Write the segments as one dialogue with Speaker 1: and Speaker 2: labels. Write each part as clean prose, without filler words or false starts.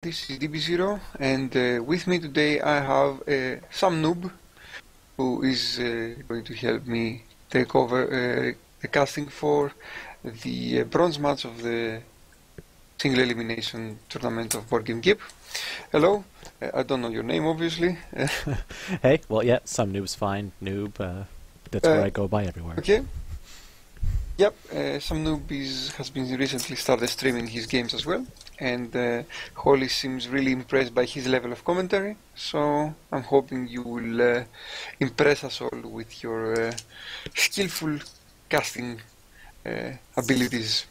Speaker 1: This is DB0, and with me today I have some noob who is going to help me take over the casting for the bronze match of the single elimination tournament of Board Game Keep. Hello, I don't know your name obviously.
Speaker 2: Hey, well yeah, some noob's fine, noob, that's where I go by everywhere.
Speaker 1: Okay. Yep, some noob has been recently started streaming his games as well, and Hollis seems really impressed by his level of commentary, so I'm hoping you will impress us all with your skillful casting abilities.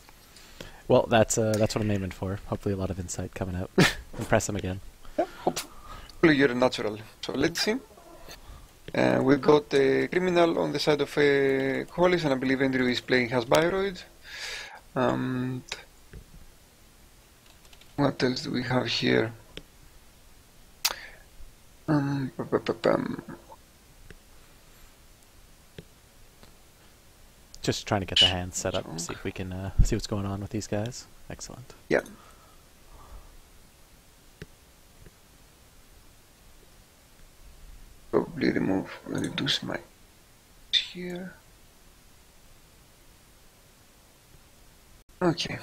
Speaker 2: Well, that's what I'm aiming for. Hopefully a lot of insight coming out. Impress him again.
Speaker 1: Yeah, hopefully you're a natural. So let's see. We've got a criminal on the side of Hollis, and I believe Andrew is playing Hasbiroid. What else do we have here?
Speaker 2: Just trying to get the hands set up, see if we can see what's going on with these guys. Excellent.
Speaker 1: Yeah. Probably reduce my here. Okay.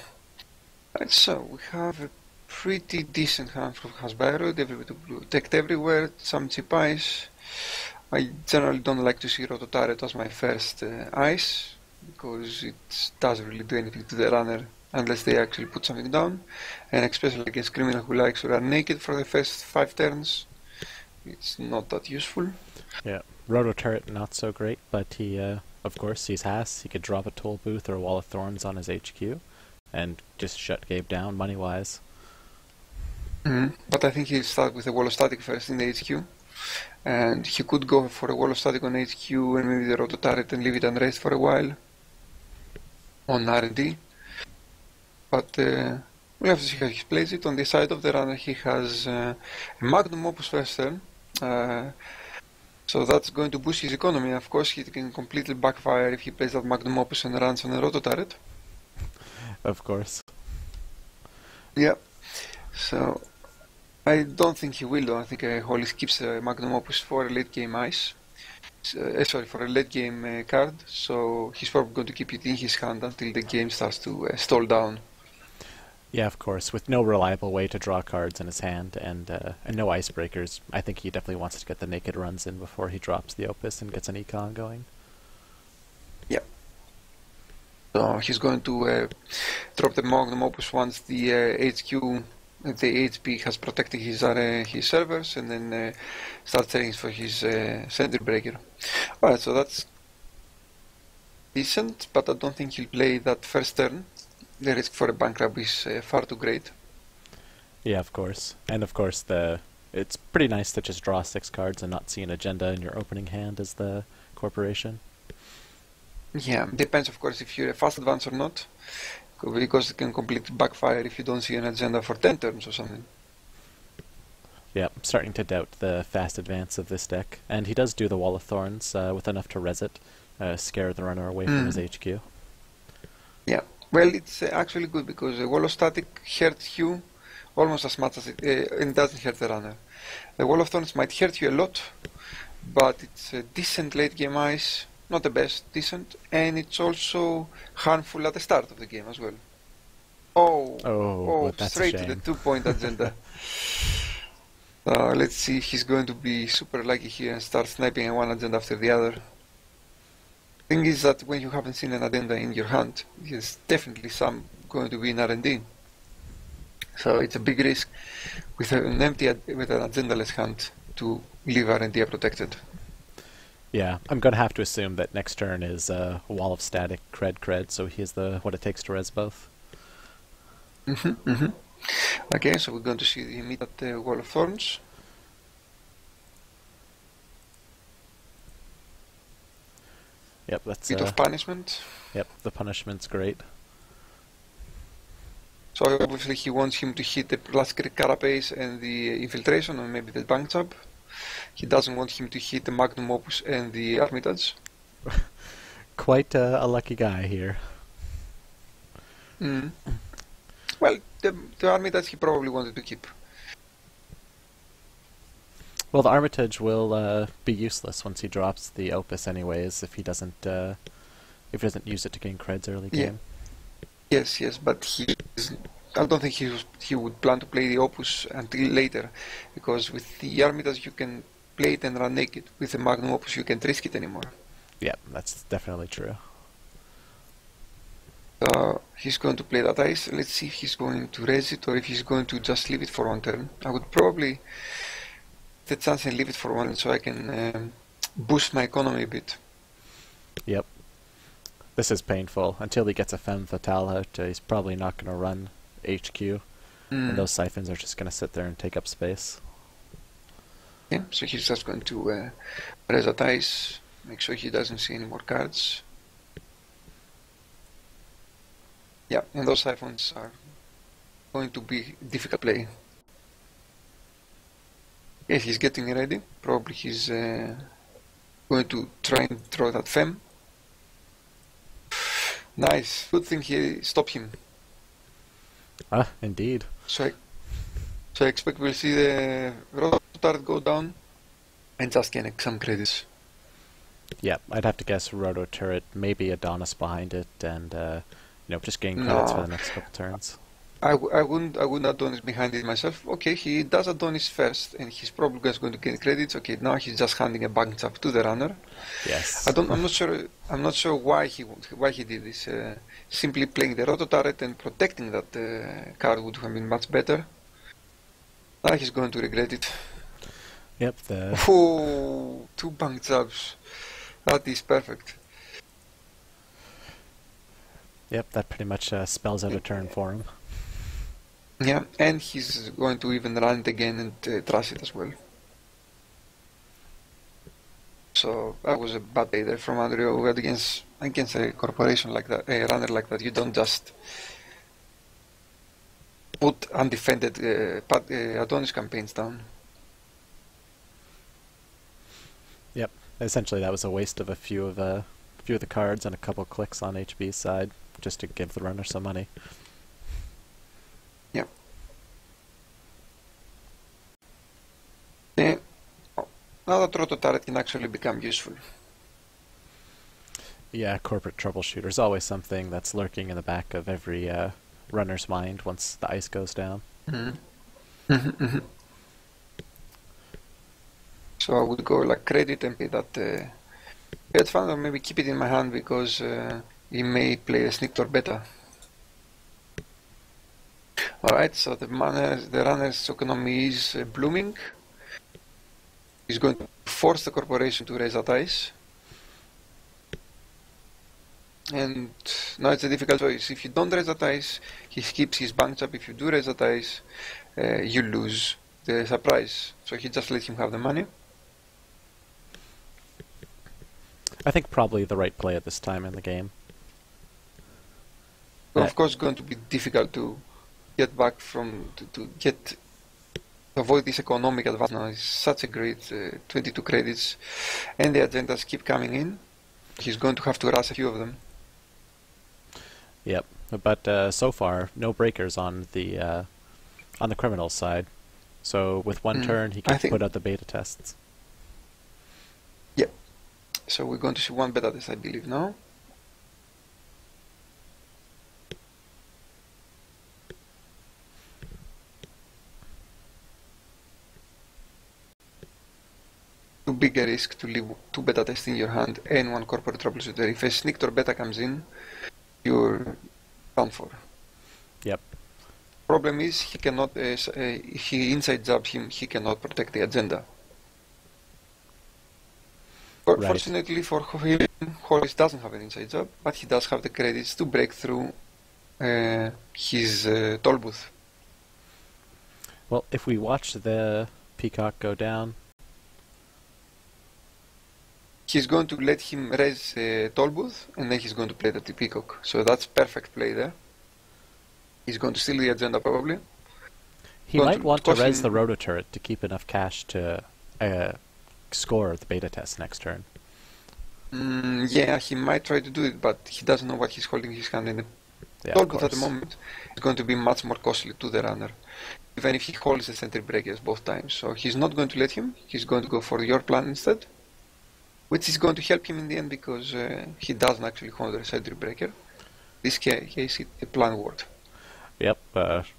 Speaker 1: Right, so we have a pretty decent hand from Hasbiroid, everybody protect everywhere, some cheap ice. I generally don't like to see Roto Turret as my first ice, because it doesn't really do anything to the runner unless they actually put something down, and especially against criminal who likes to run naked for the first 5 turns. It's not that useful.
Speaker 2: Yeah, Roto Turret not so great, but he, of course, he's Haas. He could drop a toll booth or a wall of thorns on his HQ, and just shut Gabe down money-wise.
Speaker 1: But I think he'll start with a wall of static first in the HQ, and he could go for a wall of static on HQ and maybe the Roto Turret and leave it unraised for a while on R&D. But we'll have to see how he plays it. On the side of the runner he has a Magnum Opus first turn. So that's going to boost his economy. Of course, he can completely backfire if he plays that Magnum Opus and runs on a Roto Turret.
Speaker 2: Of course.
Speaker 1: Yeah. So I don't think he will, though. I think Hollis keeps Magnum Opus for a late game ice. For a late game card. So he's probably going to keep it in his hand until the game starts to stall down.
Speaker 2: Yeah, of course. With no reliable way to draw cards in his hand and no icebreakers, I think he definitely wants to get the naked runs in before he drops the Opus and gets an econ going.
Speaker 1: Yeah. So he's going to drop the Magnum Opus once the HQ, the HP has protected his servers, and then start setting for his Sentry Breaker. Alright, so that's decent, but I don't think he'll play that first turn. The risk for a bankrupt is far too great.
Speaker 2: Yeah, of course. And of course, it's pretty nice to just draw 6 cards and not see an agenda in your opening hand as the corporation.
Speaker 1: Yeah, depends of course if you're a fast advance or not, because it can completely backfire if you don't see an agenda for 10 turns or something.
Speaker 2: Yeah, I'm starting to doubt the fast advance of this deck. And he does do the Wall of Thorns with enough to res it, scare the runner away from his HQ.
Speaker 1: Yeah. Well, it's actually good because the Wall of Static hurts you almost as much as it doesn't hurt the runner. The Wall of Thorns might hurt you a lot, but it's a decent late game ice, not the best, decent, and it's also harmful at the start of the game as well. Oh,
Speaker 2: that's
Speaker 1: straight to the 2-point agenda. Let's see, he's going to be super lucky here and start sniping one agenda after the other. Thing is that when you haven't seen an agenda in your hand, there's definitely some going to be in R&D. So it's a big risk with an agendaless hand to leave R&D protected.
Speaker 2: Yeah, I'm going to have to assume that next turn is Wall of Static, cred, so he has what it takes to res both.
Speaker 1: Okay, so we're going to see him meet at the Wall of Thorns.
Speaker 2: Yep, that's
Speaker 1: bit of punishment.
Speaker 2: Yep, the punishment's great.
Speaker 1: So obviously he wants him to hit the plus carapace and the infiltration, or maybe the bank job. He doesn't want him to hit the Magnum Opus and the Armitage.
Speaker 2: Quite a lucky guy here.
Speaker 1: Well, the Armitage he probably wanted to keep.
Speaker 2: Well, the Armitage will be useless once he drops the Opus, anyways. If he doesn't use it to gain creds early game.
Speaker 1: Yes, but I don't think he would plan to play the Opus until later, because with the Armitage you can play it and run naked. With the Magnum Opus you can't risk it anymore.
Speaker 2: Yeah, that's definitely true.
Speaker 1: He's going to play that ice. Let's see if he's going to raise it or if he's going to just leave it for one turn. I would probably take the chance and leave it for one so I can boost my economy a bit.
Speaker 2: Yep. This is painful. Until he gets a Femme Fatale out, he's probably not going to run HQ. And those siphons are just going to sit there and take up space.
Speaker 1: Yeah, so he's just going to raise that ice, make sure he doesn't see any more cards. Yeah, and those siphons are going to be difficult play. Yes, he's getting ready. Probably he's going to try and throw that Femme. Nice. Good thing he stopped him.
Speaker 2: Ah, indeed.
Speaker 1: So I expect we'll see the road start go down and just gain some credits.
Speaker 2: Yeah, I'd have to guess Roto Turret, maybe Adonis behind it, and just gain credits for the next couple turns.
Speaker 1: I wouldn't Adonis behind it myself. Okay, he does Adonis first, and he's probably just going to gain credits. Okay, now he's just handing a bank up to the runner.
Speaker 2: Yes.
Speaker 1: I'm not sure why he did this. Simply playing the Roto Turret and protecting that card would have been much better. Now he's going to regret it.
Speaker 2: Yep.
Speaker 1: Oh, 2 bank jabs. That is perfect.
Speaker 2: Yep, that pretty much spells out a turn for him.
Speaker 1: Yeah, and he's going to even run it again and trash it as well. So that was a bad play there from Andrew against a corporation like that, a runner like that. You don't just put undefended Adonis campaigns down.
Speaker 2: Yep, essentially that was a waste of a few of the cards and a couple clicks on HB's side just to give the runner some money.
Speaker 1: Yeah. Yeah. Now that Roto Turret can actually become useful.
Speaker 2: Yeah, corporate troubleshooter is always something that's lurking in the back of every runner's mind once the ice goes down.
Speaker 1: So I would go like credit and pay that bet fund, or maybe keep it in my hand because he may play a sneak or beta. Alright, so the runner's economy is blooming. He's going to force the corporation to raise that ice. And now it's a difficult choice. If you don't raise that ice, he skips his bank up. If you do raise that ice, you lose the surprise. So he just lets him have the money.
Speaker 2: I think probably the right play at this time in the game.
Speaker 1: Well, of course, it's going to be difficult to get back from to avoid this economic advantage. Now it's such a great 22 credits, and the agendas keep coming in. He's going to have to rush a few of them.
Speaker 2: Yep, but so far no breakers on the criminal side. So with one turn he can put out the beta tests.
Speaker 1: Yep. So we're going to see one beta test, I believe, now. Too big a risk to leave 2 beta tests in your hand and 1 corporate troubleshooter. If a sneaked or beta comes in, you're done for.
Speaker 2: Yep.
Speaker 1: Problem is, he cannot. If he inside jabs him, he cannot protect the agenda.
Speaker 2: Right.
Speaker 1: Fortunately for him, Hollis doesn't have an inside job, but he does have the credits to break through his toll booth.
Speaker 2: Well, if we watch the Peacock go down,
Speaker 1: he's going to let him raise the toll booth, and then he's going to play the Peacock. So that's perfect play there. He's going to steal the agenda probably.
Speaker 2: He might want to raise the Roto Turret to keep enough cash to score the beta test next turn.
Speaker 1: Yeah, he might try to do it, but he doesn't know what he's holding in his hand. And the toll booth at the moment is going to be much more costly to the runner. even if he holds the sentry breakers both times. So he's not going to let him. He's going to go for your plan instead, which is going to help him in the end because he doesn't actually hold the sentry breaker. This case, the plan worked.
Speaker 2: Yep,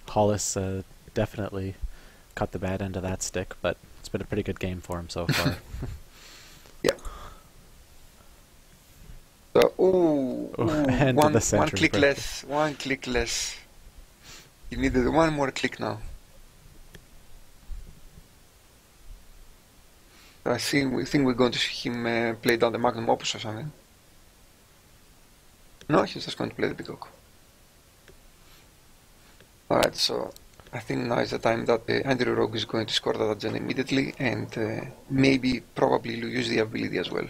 Speaker 2: Hollis definitely cut the bad end of that stick, but it's been a pretty good game for him so far.
Speaker 1: Yeah. So,
Speaker 2: and
Speaker 1: one
Speaker 2: the
Speaker 1: click
Speaker 2: breaker.
Speaker 1: less. One click less. He needed one more click now. We think we're going to see him play down the Magnum Opus or something. No, he's just going to play the Peacock. Alright, so I think now is the time that Andrew Rogue is going to score that agenda immediately and maybe probably use the ability as well.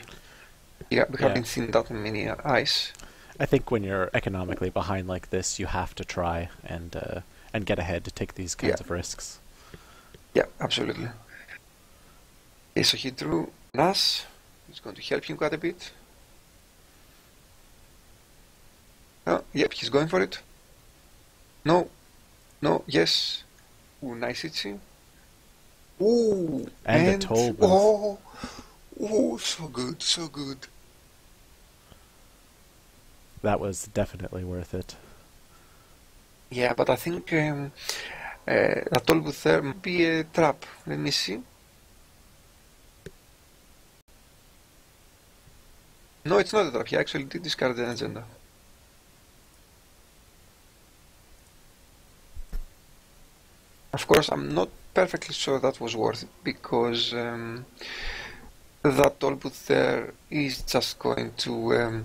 Speaker 1: Yeah, we haven't seen that many eyes.
Speaker 2: I think when you're economically behind like this, you have to try and get ahead to take these kinds of risks.
Speaker 1: Yeah, absolutely. Okay, so he drew an ass. It's going to help him quite a bit. Oh, yep, he's going for it. No, yes. Ooh, nice itchy. Ooh,
Speaker 2: and a toll booth.
Speaker 1: Oh, so good, so good.
Speaker 2: That was definitely worth it.
Speaker 1: Yeah, but I think that toll booth there might be a trap. Let me see. No, it's not a trap. He actually did discard the agenda. Of course, I'm not perfectly sure that was worth it because that toll booth there is just going to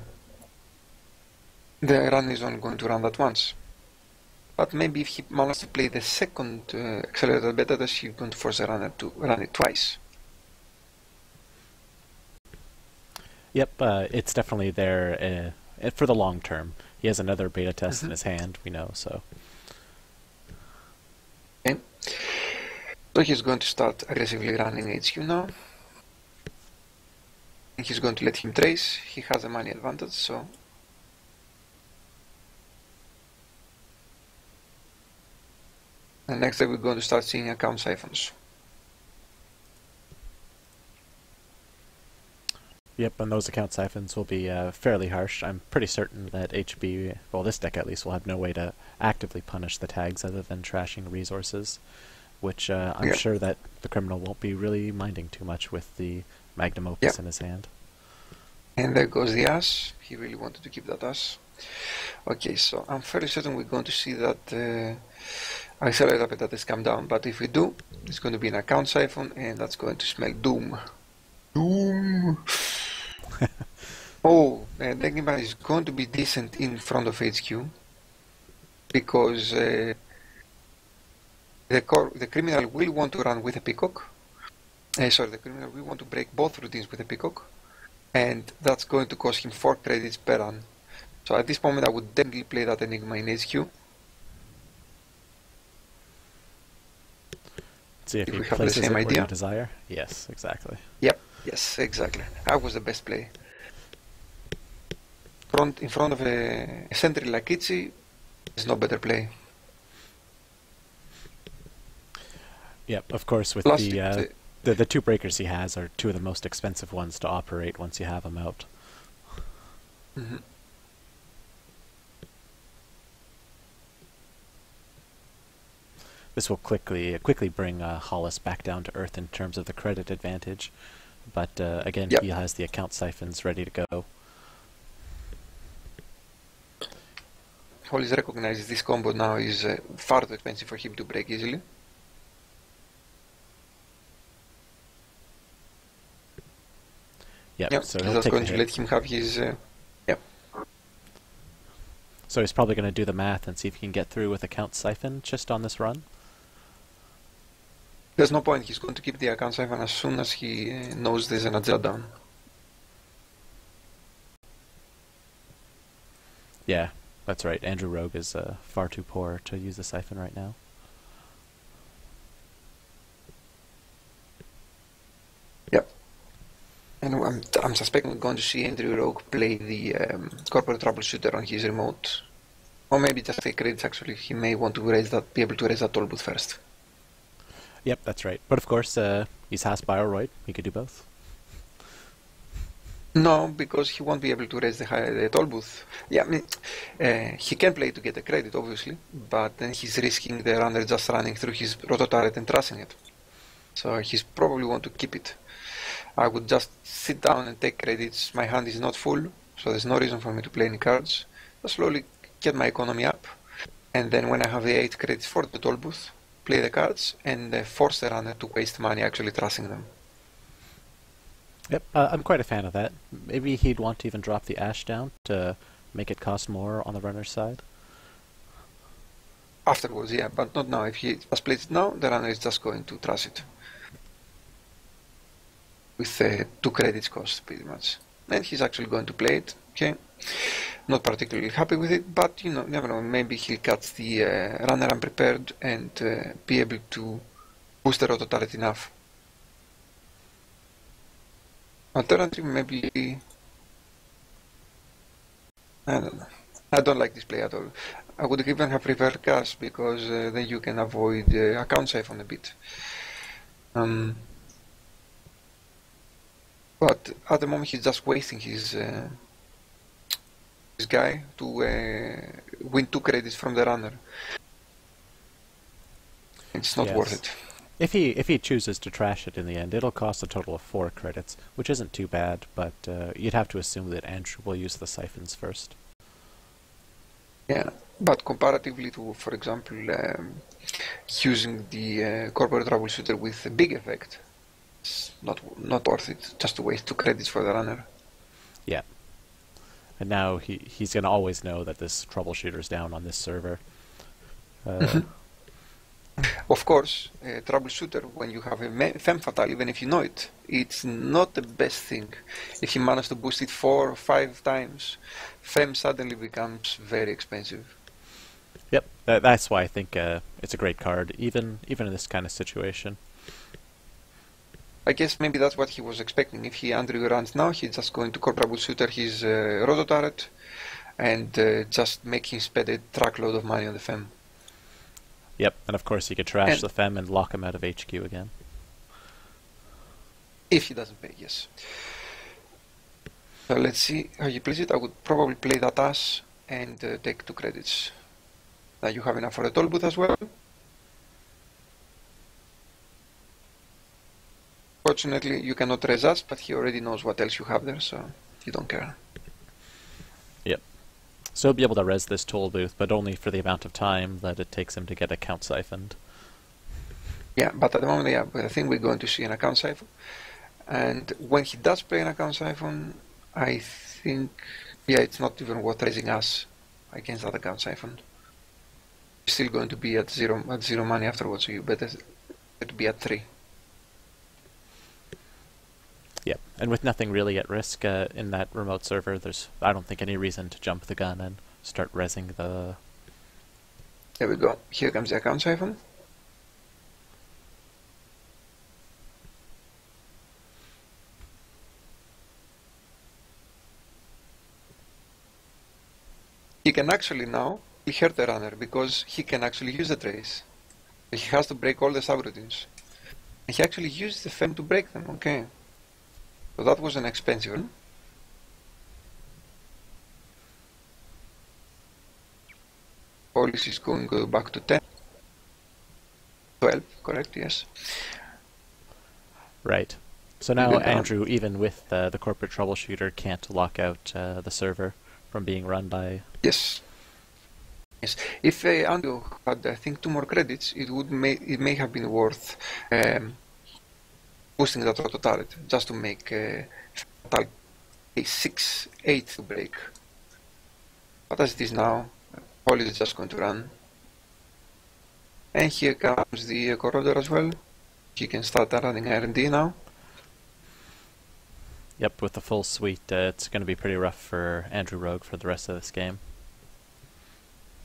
Speaker 1: the run is only going to run that once. But maybe if he manages to play the second accelerated beta test, he's going to force the runner to run it twice.
Speaker 2: Yep, it's definitely there for the long term. He has another beta test in his hand, we know, so.
Speaker 1: Okay. So he's going to start aggressively running HQ now. And he's going to let him trace. He has a money advantage, so. And next we're going to start seeing account siphons.
Speaker 2: Yep, and those account siphons will be fairly harsh. I'm pretty certain that HB, well this deck at least, will have no way to actively punish the tags other than trashing resources, which I'm sure that the criminal won't be really minding too much with the Magnum Opus in his hand.
Speaker 1: And there goes the ass. He really wanted to keep that ass. Okay, so I'm fairly certain we're going to see that accelerator beta test come down, but if we do, it's going to be an account siphon, and that's going to smell doom. Doom! Oh, Degniban is going to be decent in front of HQ, because the criminal will want to run with a Peacock. The criminal will want to break both routines with a Peacock, and that's going to cost him 4 credits per run. So at this moment I would definitely play that Enigma in HQ.
Speaker 2: See if he
Speaker 1: we have the
Speaker 2: places
Speaker 1: same
Speaker 2: it
Speaker 1: idea.
Speaker 2: where you desire. Yes, exactly.
Speaker 1: Yep, yes, exactly. That was the best play. In front of a sentry like Itchy, there's no better play.
Speaker 2: Yep, of course, with
Speaker 1: Plus
Speaker 2: the 2 breakers he has are 2 of the most expensive ones to operate once you have them out.
Speaker 1: Mm-hmm.
Speaker 2: This will quickly bring Hollis back down to earth in terms of the credit advantage, but again, he has the account siphons ready to go.
Speaker 1: Hollis recognizes this combo now is far too expensive for him to break easily.
Speaker 2: Yep, so he'll
Speaker 1: that's
Speaker 2: take
Speaker 1: going
Speaker 2: the
Speaker 1: to
Speaker 2: hit.
Speaker 1: let him have his.
Speaker 2: So he's probably going to do the math and see if he can get through with account siphon just on this run.
Speaker 1: There's no point. He's going to keep the account siphon as soon as he knows there's an agenda down.
Speaker 2: Yeah, that's right. Andrew Rogue is far too poor to use the siphon right now.
Speaker 1: Yep. And I'm suspecting we're going to see Andrew Rogue play the corporate troubleshooter on his remote. Or maybe just take credits actually. He may want to be able to raise that toll booth first.
Speaker 2: Yep, that's right. But of course, he's Haas Bioroid. He could do both.
Speaker 1: No, because he won't be able to raise the toll booth. Yeah, I mean, he can play to get the credit, obviously, but then he's risking the runner just running through his roto turret and trashing it. So he's probably want to keep it. I would just sit down and take credits. My hand is not full, so there's no reason for me to play any cards. Just slowly get my economy up, and then when I have the 8 credits for the toll booth, play the cards and force the runner to waste money actually trashing them.
Speaker 2: Yep, I'm quite a fan of that. Maybe he'd want to even drop the Ash down to make it cost more on the runner's side.
Speaker 1: Afterwards, yeah, but not now. If he just plays it now, the runner is just going to trash it. With 2 credits cost, pretty much. And he's actually going to play it, okay? Not particularly happy with it, but, you know, never know. Maybe he'll catch the runner unprepared and be able to boost the roto turret enough. Alternatively, maybe... I don't know. I don't like this play at all. I would even have preferred cash, because then you can avoid account siphon a bit. But at the moment he's just wasting his guy to win 2 credits from the runner. It's not worth it.
Speaker 2: If he chooses to trash it in the end, it'll cost a total of 4 credits, which isn't too bad, but you'd have to assume that Andrew will use the siphons first.
Speaker 1: Yeah, but comparatively to, for example, using the corporate troubleshooter with a big effect, it's not worth it just to waste 2 credits for the runner.
Speaker 2: Yeah. And now he's going to always know that this troubleshooter's down on this server.
Speaker 1: Of course, troubleshooter, when you have a femme fatale, even if you know it, it's not the best thing. If you manage to boost it 4 or 5 times, femme suddenly becomes very expensive.
Speaker 2: Yep, that's why I think it's a great card, even in this kind of situation.
Speaker 1: I guess maybe that's what he was expecting. If Andrew runs now, he's just going to troubleshooter his roto turret and just make him spend a truckload of money on the femme.
Speaker 2: Yep, and of course he could trash the femme and lock him out of HQ again.
Speaker 1: If he doesn't pay, yes. So let's see how he plays it. I would probably play that Ash and take 2 credits. Now you have enough for a toll booth as well. Fortunately, you cannot raise us, but he already knows what else you have there, so you don't care.
Speaker 2: Yep. So he'll be able to res this toll booth, but only for the amount of time that it takes him to get account siphoned.
Speaker 1: Yeah, but at the moment, yeah, I think we're going to see an account siphon. And when he does play an account siphon, I think, yeah, it's not even worth raising us against that account siphon. You're still going to be at zero money afterwards, so you better to be at 3.
Speaker 2: Yep, and with nothing really at risk in that remote server, there's, I don't think, any reason to jump the gun and start resing the...
Speaker 1: There we go. Here comes the account siphon. He can actually now hurt the runner because he can actually use the trace. He has to break all the subroutines. And he actually used the femme to break them, okay. So that was an expensive one. Hollis is going to go back to 10. 12, correct, yes.
Speaker 2: Right. So now Andrew, even with the corporate troubleshooter, can't lock out the server from being run by...
Speaker 1: Yes. Yes. If Andrew had, I think, 2 more credits, it may have been worth boosting that roto turret just to make a 6-8 to break. But as it is now, Hollis is just going to run. And here comes the corroder as well. He can start running R&D now.
Speaker 2: Yep, with the full suite, it's going to be pretty rough for Andrew Rogue for the rest of this game.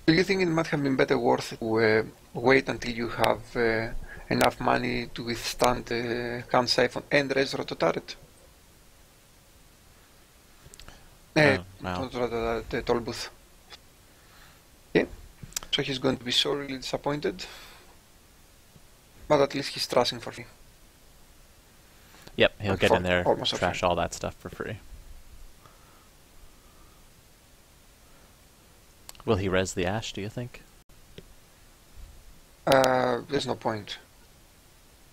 Speaker 1: Do you think it might have been better worth to wait until you have enough money to withstand account siphon and raise roto turret? The toll booth. Yeah. So he's going to be sorely disappointed. But at least he's trashing for free.
Speaker 2: Yep, he'll get in there, trash
Speaker 1: free.
Speaker 2: all that stuff for free. Will he res the Ash, do you think?
Speaker 1: There's no point.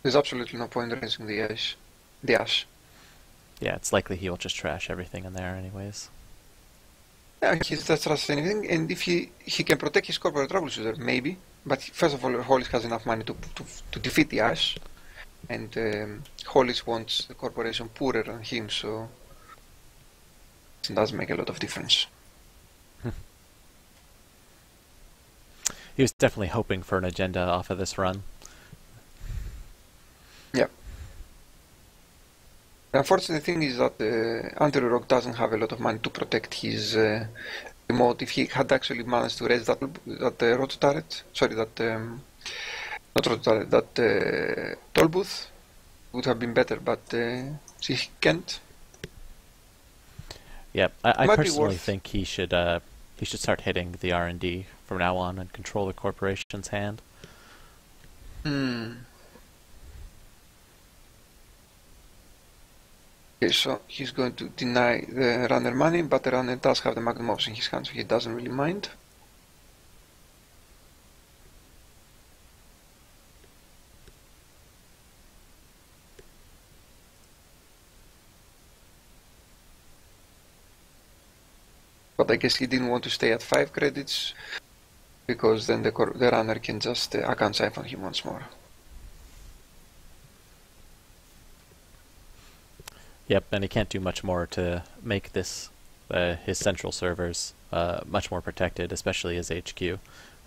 Speaker 1: There's absolutely no point in raising the Ash. The Ash.
Speaker 2: Yeah, it's likely he will just trash everything in there anyways.
Speaker 1: Yeah, he just trashes anything, and if he can protect his corporate troubleshooter, maybe. But first of all, Hollis has enough money to defeat the Ash, and Hollis wants the corporation poorer than him, so it does make a lot of difference.
Speaker 2: He was definitely hoping for an agenda off of this run.
Speaker 1: Yeah. The unfortunate thing is that andrewrogue doesn't have a lot of money to protect his remote. If he had actually managed to raise that roto turret, sorry, that not roto turret, that toll booth, would have been better, but he can't.
Speaker 2: Yeah, I personally think he should start hitting the R&D from now on and control the corporation's hand.
Speaker 1: Okay, so he's going to deny the runner money, but the runner does have the magnum opus in his hand, so he doesn't really mind. But I guess he didn't want to stay at 5 credits, because then the runner can just account siphon him once more.
Speaker 2: Yep, and he can't do much more to make this his central servers much more protected, especially his HQ,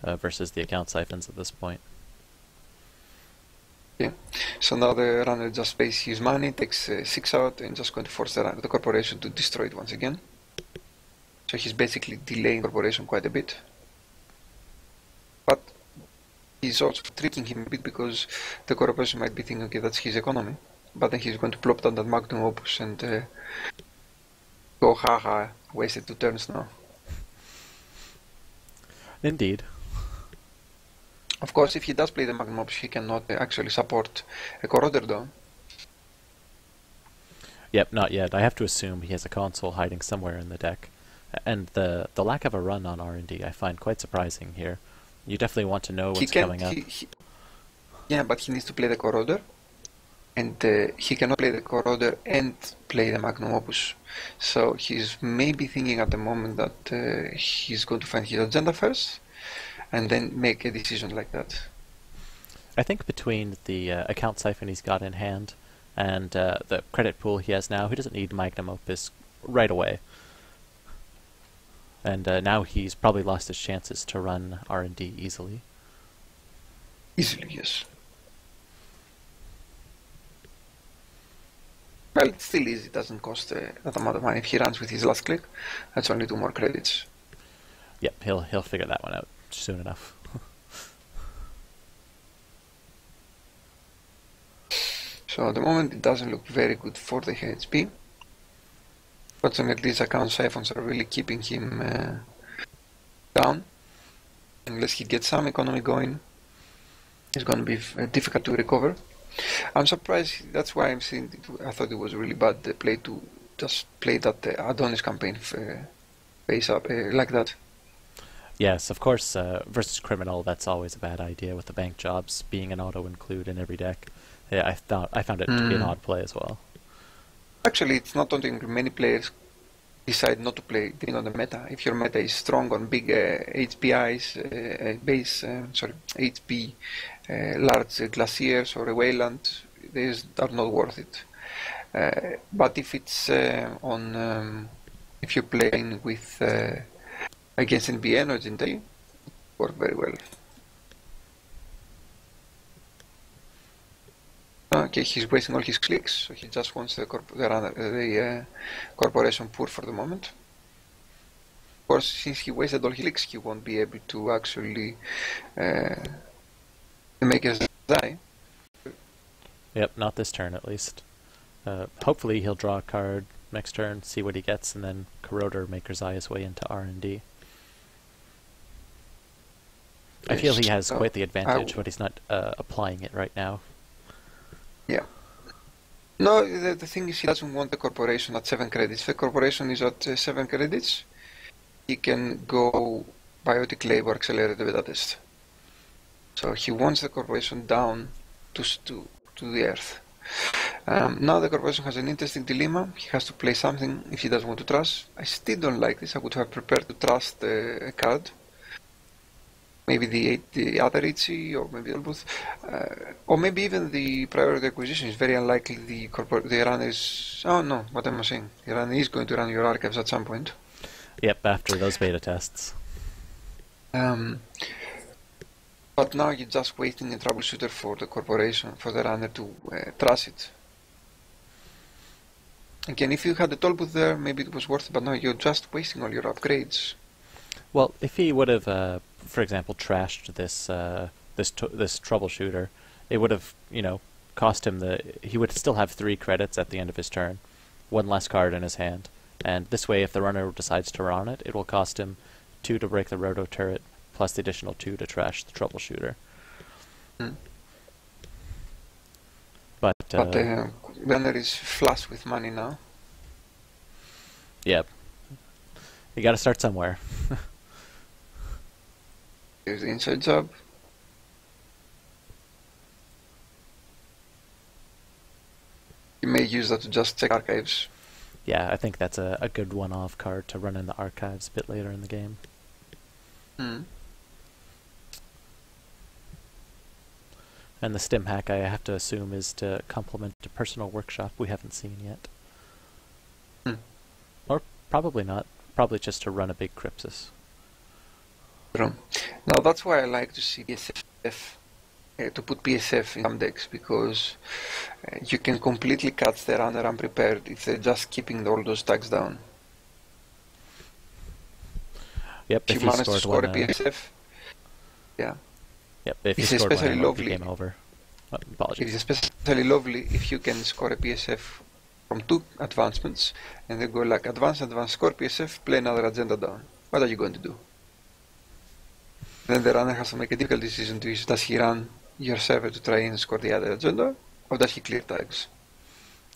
Speaker 2: versus the account siphons at this point.
Speaker 1: Yeah, so now the runner just pays his money, takes 6 out, and just going to force the corporation to destroy it once again. So he's basically delaying corporation quite a bit. But he's also tricking him a bit, because the corporation might be thinking, okay, that's his economy. But then he's going to plop down that magnum opus and go, haha, wasted 2 turns now.
Speaker 2: Indeed.
Speaker 1: Of course, if he does play the magnum opus, he cannot actually support a corroder though.
Speaker 2: Yep, not yet. I have to assume he has a console hiding somewhere in the deck. And the lack of a run on R&D I find quite surprising here. You definitely want to know what's coming up.
Speaker 1: Yeah, but he needs to play the corroder. And he cannot play the corroder and play the magnum opus. So he's maybe thinking at the moment that he's going to find his agenda first, and then make a decision like that.
Speaker 2: I think between the account siphon he's got in hand and the credit pool he has now, he doesn't need magnum opus right away. And now he's probably lost his chances to run R&D easily.
Speaker 1: Easily, yes. Well, it's still easy, it doesn't cost that amount of money. If he runs with his last click, that's only 2 more credits.
Speaker 2: Yep, he'll figure that one out soon enough.
Speaker 1: So at the moment it doesn't look very good for the HP. Fortunately, these account siphons are really keeping him down. Unless he gets some economy going, it's going to be difficult to recover. I'm surprised, that's why I'm saying I thought it was really bad play to just play that Adonis campaign face up like that.
Speaker 2: Yes, of course, versus Criminal, that's always a bad idea with the bank jobs being an auto-include in every deck. Yeah, I found it to be an odd play as well.
Speaker 1: Actually, it's not only many players decide not to play depending on the meta. If your meta is strong on big HPIs, HP, large glaciers or a Weyland, these are not worth it. But if it's if you're playing with against NBN or Gentile, work very well. Okay, he's wasting all his clicks, so he just wants the corporation poor for the moment. Of course, since he wasted all his clicks, he won't be able to actually make us die.
Speaker 2: Yep, not this turn at least. Hopefully he'll draw a card next turn, see what he gets, and then Corroder Maker's Eye his way into R&D. I feel he has quite the advantage,
Speaker 1: I,
Speaker 2: but he's not applying it right now.
Speaker 1: yeah. No, the thing is he doesn't want the corporation at 7 credits. If the corporation is at 7 credits, he can go biotic labor accelerated beta test. So he wants the corporation down to the earth. Now the corporation has an interesting dilemma. He has to play something if he doesn't want to trust. I still don't like this. I would have prepared to trust a card. Maybe the other Ichi, or maybe both. Or maybe even the priority acquisition is very unlikely the runner is... Oh no, what am I saying? The runner is going to run your archives at some point.
Speaker 2: Yep, after those beta tests.
Speaker 1: But now you're just wasting a troubleshooter for the corporation, for the runner to trust it. Again, if you had the tollbooth there, maybe it was worth it, but no, you're just wasting all your upgrades.
Speaker 2: Well, if he would have, for example, trashed this this troubleshooter, it would have, cost him he would still have 3 credits at the end of his turn, 1 less card in his hand, and this way, if the runner decides to run it, it will cost him 2 to break the roto turret, plus the additional 2 to trash the troubleshooter. But
Speaker 1: the runner is flush with money now.
Speaker 2: Yep. You got to start somewhere.
Speaker 1: Here's the inside job. You may use that to just check archives.
Speaker 2: Yeah, I think that's a good one-off card to run in the archives a bit later in the game. And the stim hack, I have to assume, is to complement a personal workshop we haven't seen yet. Or probably not. Probably just to run a big Crypsis.
Speaker 1: True. Now that's why I like to see PSF, to put PSF in some decks, because you can completely catch the runner unprepared if they're just keeping all those tags down.
Speaker 2: Yep,
Speaker 1: if you manage to score a PSF, yeah.
Speaker 2: Yep, if
Speaker 1: it's
Speaker 2: you scored
Speaker 1: especially
Speaker 2: one,
Speaker 1: lovely.
Speaker 2: Game over. Oh, apologies.
Speaker 1: It is especially lovely if you can score a PSF from 2 advancements, and they go like advance, score PSF, play another agenda down. What are you going to do? Then the runner has to make a difficult decision to does he run your server to try and score the other agenda, or does he clear tags?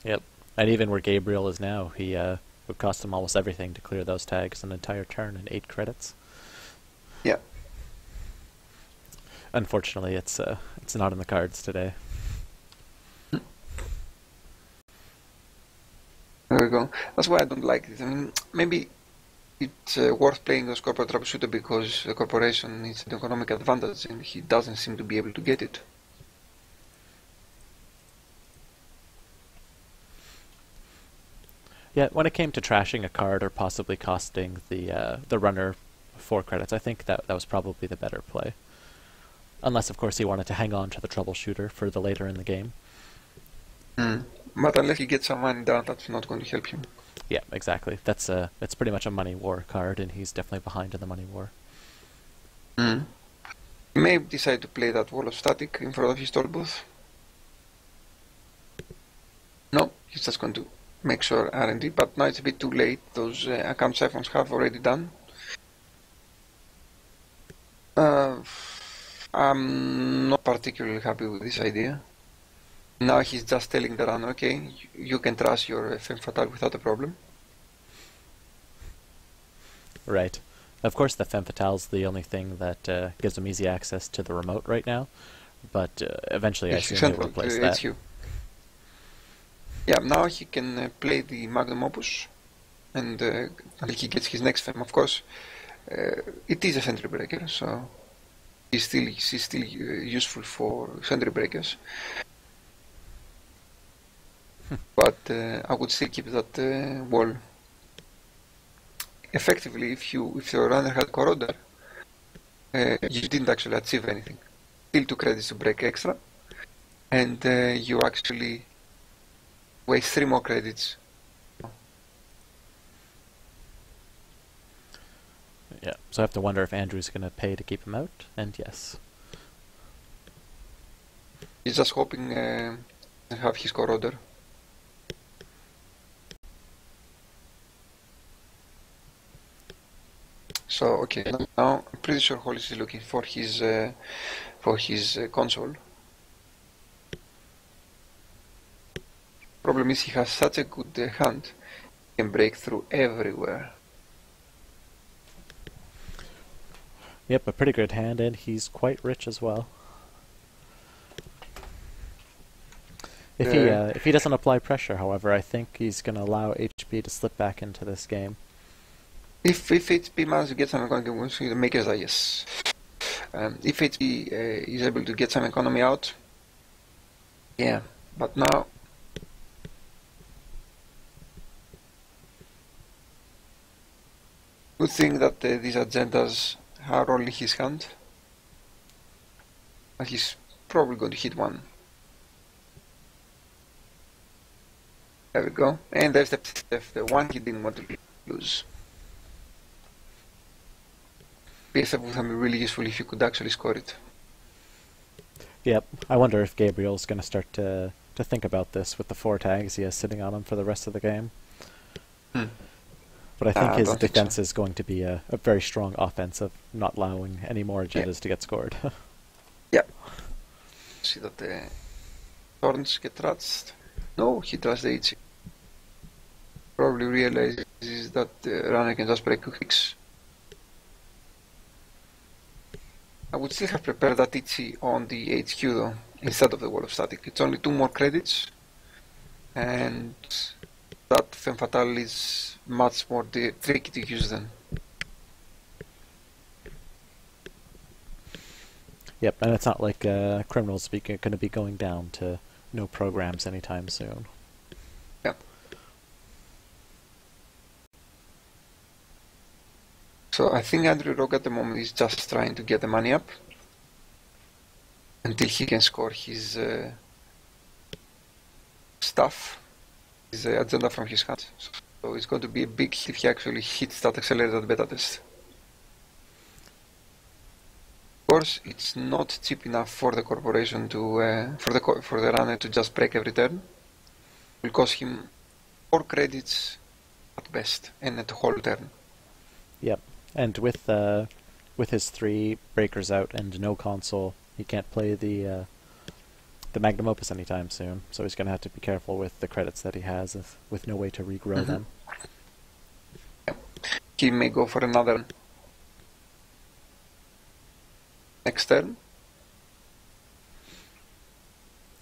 Speaker 2: Yep, and even where Gabriel is now, he would cost him almost everything to clear those tags an entire turn and 8 credits.
Speaker 1: Yeah.
Speaker 2: Unfortunately, it's not in the cards today.
Speaker 1: There we go. That's why I don't like it. I mean, maybe it's worth playing those corporate troubleshooter because the corporation needs an economic advantage and he doesn't seem to be able to get it.
Speaker 2: Yeah, when it came to trashing a card or possibly costing the runner 4 credits, I think that was probably the better play. Unless, of course, he wanted to hang on to the troubleshooter for the later in the game.
Speaker 1: But unless he gets some money down, that's not going to help him.
Speaker 2: Yeah, exactly. It's pretty much a money war card, and he's definitely behind in the money war.
Speaker 1: He may decide to play that wall of static in front of his toll booth. No, he's just going to make sure R&D, but now it's a bit too late. Those account siphons have already done. I'm not particularly happy with this idea. Now he's just telling the runner, okay, you can trust your femme fatale without a problem.
Speaker 2: Right. Of course, the femme fatale's the only thing that gives him easy access to the remote right now, but eventually I assume they will replace that.
Speaker 1: HQ. Yeah, now he can play the Magnum Opus, and until he gets his next femme, of course. It is a sentry breaker, so he's still useful for sentry breakers. But I would still keep that wall. Effectively, if your runner had Corroder, you didn't actually achieve anything. Still 2 credits to break extra, and you actually waste 3 more credits.
Speaker 2: Yeah, so I have to wonder if Andrew's going to pay to keep him out, and yes.
Speaker 1: He's just hoping to have his Corroder. So okay, now I'm pretty sure Hollis is looking for his console. Problem is he has such a good hand, he can break through everywhere.
Speaker 2: Yep, a pretty good hand, and he's quite rich as well. If he doesn't apply pressure, however, I think he's going to allow HP to slip back into this game.
Speaker 1: If HP manages to get some economy, the makers are yes. If HP is able to get some economy out, yeah. But now, good thing that these agendas are only his hand, and he's probably going to hit one. There we go. And there's the one he didn't want to lose. PSF would have been really useful if you could actually score it.
Speaker 2: Yep. I wonder if Gabriel's going to start to think about this with the 4 tags he has sitting on him for the rest of the game. But I think his defense is going to be a very strong offensive, not allowing any more agendas to get scored.
Speaker 1: Yeah. See that the thorns get trashed. No, he trashed the HC. Probably realizes that the runner can just break quicks. I would still have prepared that HC on the HQ though, instead of the wall of static. It's only 2 more credits, and that femme fatale is much more tricky to use then.
Speaker 2: Yep, and it's not like Criminal's going to be going down to no programs anytime soon.
Speaker 1: Yeah. So I think Andrew Rogue at the moment is just trying to get the money up until he can score his stuff, his agenda from his hand. So it's going to be a big hit if he actually hits that accelerated beta test. Of course, it's not cheap enough for the corporation to for the runner to just break every turn. It will cost him 4 credits at best, and at the whole turn.
Speaker 2: Yep, and with his 3 breakers out and no console, he can't play the Magnum Opus anytime soon. So he's going to have to be careful with the credits that he has, with no way to regrow them.
Speaker 1: He may go for another next turn.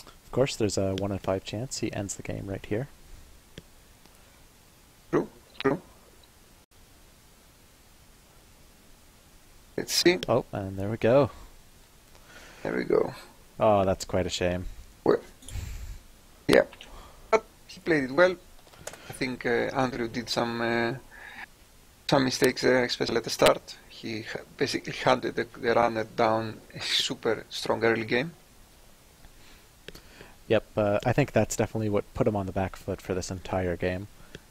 Speaker 2: Of course, there's a 1 in 5 chance he ends the game right here.
Speaker 1: True. Let's see.
Speaker 2: Oh, and there we go.
Speaker 1: There we go.
Speaker 2: Oh, that's quite a shame.
Speaker 1: Well, yeah, but he played it well. I think Andrew did some mistakes there, especially at the start. He basically handed the runner down a super strong early game.
Speaker 2: Yep, I think that's definitely what put him on the back foot for this entire game.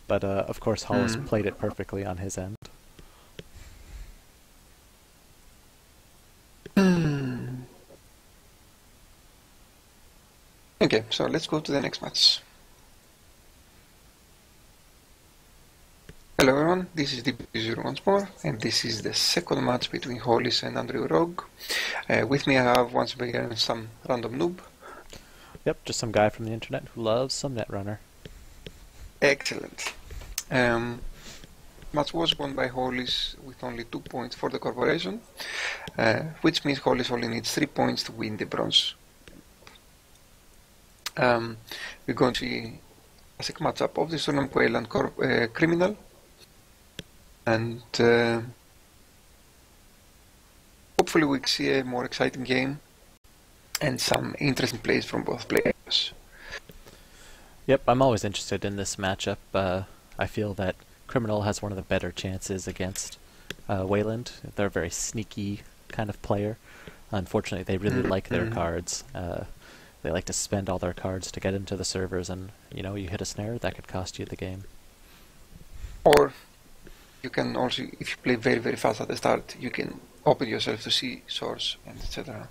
Speaker 2: But of course, Hollis played it perfectly on his end.
Speaker 1: Okay, so let's go to the next match. Hello everyone, this is DB0 once more, and this is the second match between Hollis and Andrew Rogue. With me I have once again some random noob.
Speaker 2: Yep, just some guy from the internet who loves some Netrunner.
Speaker 1: Excellent. Match was won by Hollis with only 2 points for the corporation, which means Hollis only needs 3 points to win the bronze. We're going to see a sick matchup of the tournament, Weyland Criminal, and hopefully we see a more exciting game and some interesting plays from both players.
Speaker 2: Yep, I'm always interested in this matchup. I feel that Criminal has one of the better chances against Weyland. They're a very sneaky kind of player. Unfortunately, they really like their cards. They like to spend all their cards to get into the servers, and you hit a snare, that could cost you the game.
Speaker 1: Or you can also, if you play very, very fast at the start, you can open yourself to see source and etc.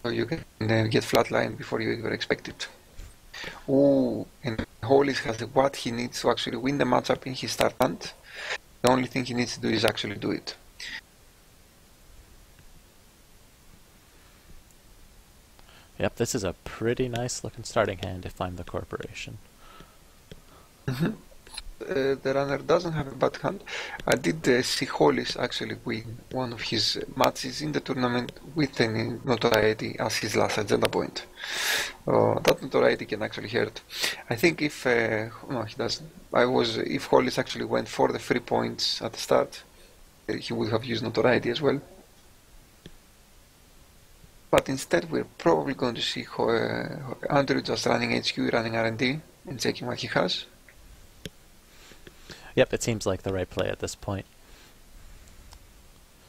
Speaker 1: So you can get flatline before you ever expect it. Ooh, and Hollis has what he needs to actually win the matchup in his start hand. The only thing he needs to do is actually do it.
Speaker 2: Yep, this is a pretty nice looking starting hand if I'm the corporation.
Speaker 1: The runner doesn't have a bad hand. I did see Hollis actually win one of his matches in the tournament with any notoriety as his last agenda point. That notoriety can actually hurt. I think if no, he doesn't. If Hollis actually went for the 3 points at the start, he would have used notoriety as well. But instead, we're probably going to see Andrew just running HQ, running R&D, and checking what he has.
Speaker 2: Yep, it seems like the right play at this point.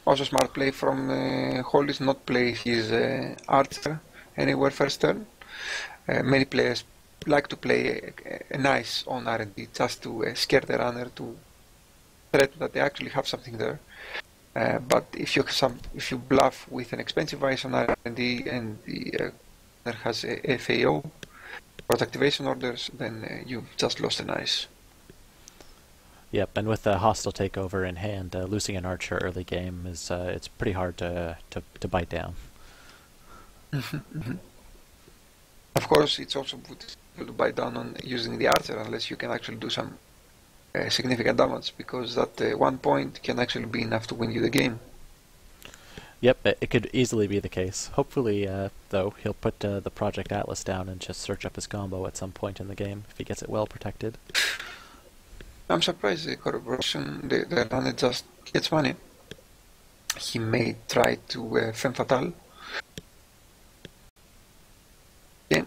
Speaker 1: Also smart play from Hollis, not play his archer anywhere first turn. Many players like to play a nice on R&D just to scare the runner, to threaten that they actually have something there. But if you bluff with an expensive ice on R&D and the runner has a FAO, or activation orders, then you've just lost an ice.
Speaker 2: Yep, and with the hostile takeover in hand, losing an archer early game is it's pretty hard to bite down.
Speaker 1: Of course, it's also difficult to bite down on using the archer unless you can actually do some significant damage, because that 1 point can actually be enough to win you the game.
Speaker 2: Yep, it could easily be the case. Hopefully, though, he'll put the Project Atlas down and just search up his combo at some point in the game if he gets it well protected.
Speaker 1: I'm surprised the corporation, the runner just gets money. He may try to femme fatale. Okay.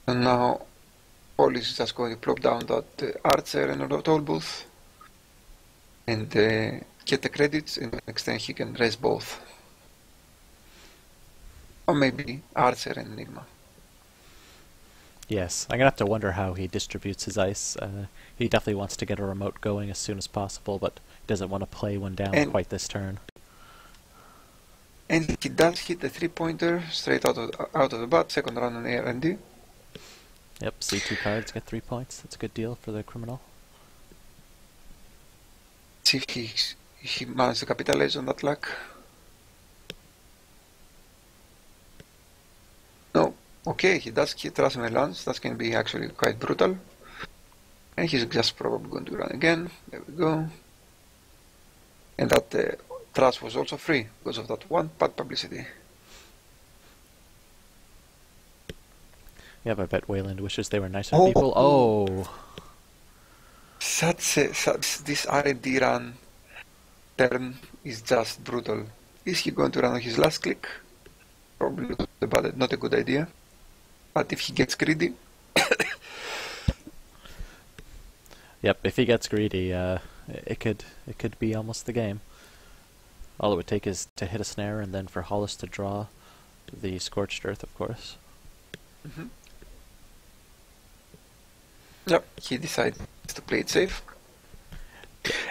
Speaker 1: And now Hollis is just going to plop down that archer and a toll booth and get the credits, and the next time he can raise both. Or maybe archer and enigma.
Speaker 2: Yes, I'm going to have to wonder how he distributes his ice. He definitely wants to get a remote going as soon as possible, but doesn't want to play one down quite this turn.
Speaker 1: And he does hit the 3-pointer straight out of the bat, second round on R&D.
Speaker 2: Yep, C2 cards get 3 points. That's a good deal for the criminal.
Speaker 1: See if he managed to capitalize on that luck. No. Okay, he does hit Rasmus Lance. That can be actually quite brutal. And he's just probably going to run again. There we go. And that Trash was also free because of that one bad publicity.
Speaker 2: Yeah, but I bet Weyland wishes they were nicer people. Oh!
Speaker 1: This R&D run turn is just brutal. Is he going to run on his last click? Probably not a good idea. But if he gets greedy...
Speaker 2: Yep, if he gets greedy, it could be almost the game. All it would take is to hit a snare and then for Hollis to draw the Scorched Earth, of course.
Speaker 1: Mm-hmm. Yep, he decides to play it safe.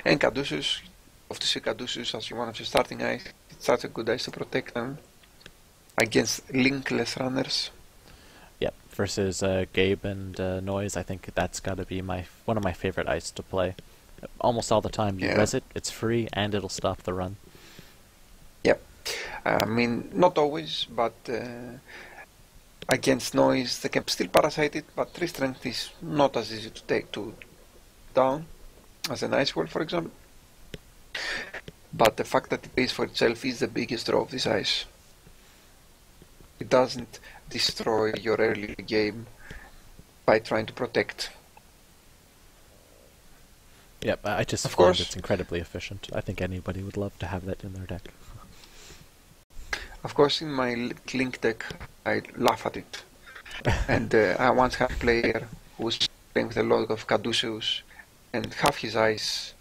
Speaker 1: And Caduceus, you have to see Caduceus as one of your starting ice. It's such a good ice to protect them against linkless runners.
Speaker 2: Yep, versus Gabe and Noise, I think that's got to be one of my favorite ice to play. Almost all the time you res it, it's free, and it'll stop the run.
Speaker 1: Yep. I mean, not always, but against Noise they can still parasite it, but 3 strength is not as easy to take down as an ice wall, for example. But the fact that it pays for itself is the biggest draw of this ice. It doesn't destroy your early game by trying to protect.
Speaker 2: Yep, I just find it's incredibly efficient. I think anybody would love to have that in their deck.
Speaker 1: Of course, in my Link deck, I laugh at it. And I once had a player who was playing with a lot of Caduceus, and half his eyes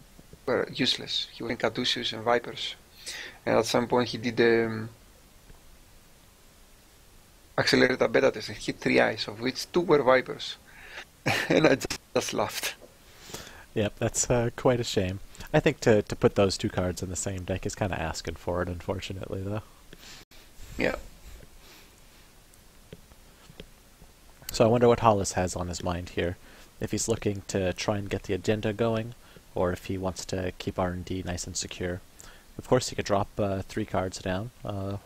Speaker 1: were useless. He was in Caduceus and Vipers. And at some point he did accelerated beta test and hit 3 eyes, of which 2 were Vipers. And I just laughed.
Speaker 2: Yep, that's quite a shame. I think to put those 2 cards in the same deck is kind of asking for it, unfortunately, though.
Speaker 1: Yeah.
Speaker 2: So I wonder what Hollis has on his mind here. If he's looking to try and get the agenda going, or if he wants to keep R&D nice and secure. Of course, he could drop 3 cards down,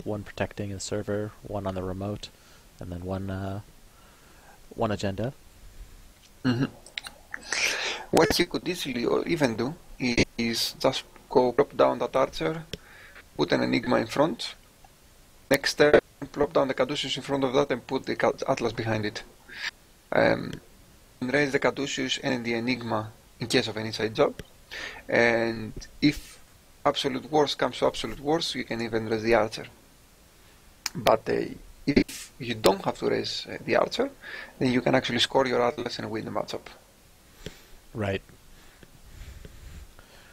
Speaker 2: one protecting his server, one on the remote, and then one agenda.
Speaker 1: Mm-hmm. What he could easily or even do is just go plop down that archer, put an Enigma in front, next turn plop down the Caduceus in front of that and put the Atlas behind it. And raise the Caduceus and the Enigma in case of an inside job. And if absolute worst comes to absolute worst, you can even raise the archer. But if you don't have to raise the archer, then you can actually score your Atlas and win the matchup.
Speaker 2: Right.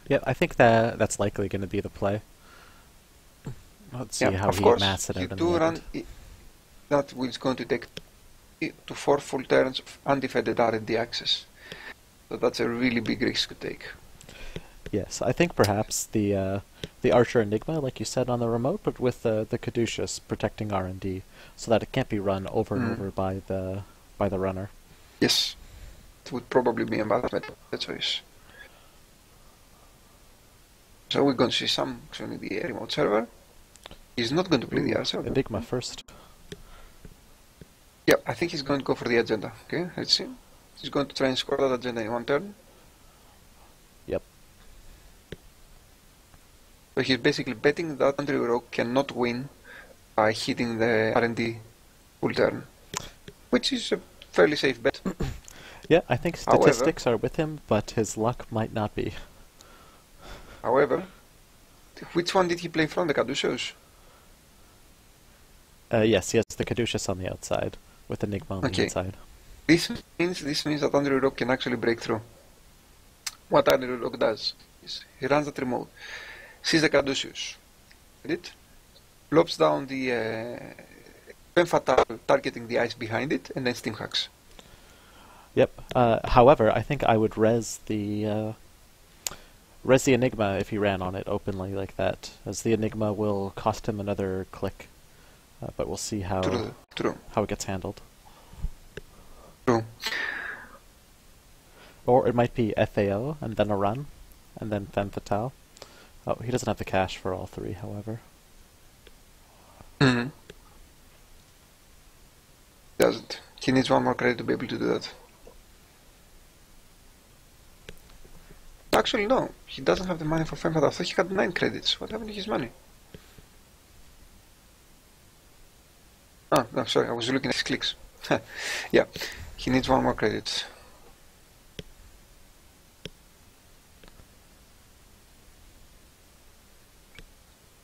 Speaker 2: Yeah, I think that's likely going to be the play. Let's see how he masks it out in the end.
Speaker 1: That is going to take 3 to 4 full turns of undefended R&D access. So that's a really big risk to take.
Speaker 2: Yes, I think perhaps the Archer Enigma, like you said, on the remote, but with the Caduceus protecting R&D, so that it can't be run over and over by the runner.
Speaker 1: Yes, it would probably be a better choice. So we're going to see some action in the remote server. He's not going to play the Archer.
Speaker 2: Enigma first.
Speaker 1: Yeah, I think he's going to go for the agenda. Okay, let's see. He's going to try and score that agenda in one turn.
Speaker 2: Yep.
Speaker 1: So he's basically betting that andrewrogue cannot win by hitting the R&D full turn, which is a fairly safe bet.
Speaker 2: Yeah, I think statistics are with him, but his luck might not be.
Speaker 1: However, which one did he play from, the Caduceus?
Speaker 2: Yes, he has the Caduceus on the outside, with Enigma on the inside.
Speaker 1: This means that andrewrogue can actually break through. What andrewrogue does is he runs that remote, sees the Caduceus, plops down the Femme Fatale targeting the ice behind it, and then steam hacks.
Speaker 2: Yep. However, I think I would res the Enigma if he ran on it openly like that, as the Enigma will cost him another click. But we'll see how it gets handled.
Speaker 1: True.
Speaker 2: Or it might be FAO and then a run, and then Femme Fatale. Oh, he doesn't have the cash for all 3, however.
Speaker 1: Mm-hmm. Doesn't. He needs 1 more credit to be able to do that. Actually, no. He doesn't have the money for Femme Fatale. I thought he had 9 credits. What happened to his money? Ah, no, sorry, I was looking at his clicks. Yeah, he needs 1 more credit.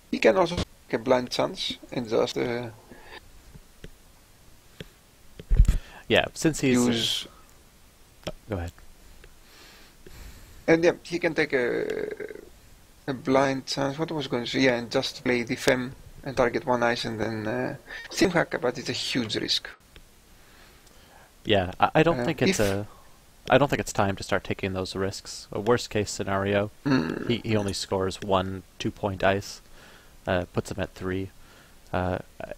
Speaker 1: He can also take a blind chance and just
Speaker 2: yeah, since he's
Speaker 1: use.
Speaker 2: Go ahead.
Speaker 1: And yeah, he can take a blind chance. What was I going to say? Yeah, and just play the Femme and target 1 ice and then steam hack, but it's a huge risk.
Speaker 2: Yeah, I don't think it's I don't think it's time to start taking those risks. A worst case scenario, he only scores 1 2-point ice, puts him at 3.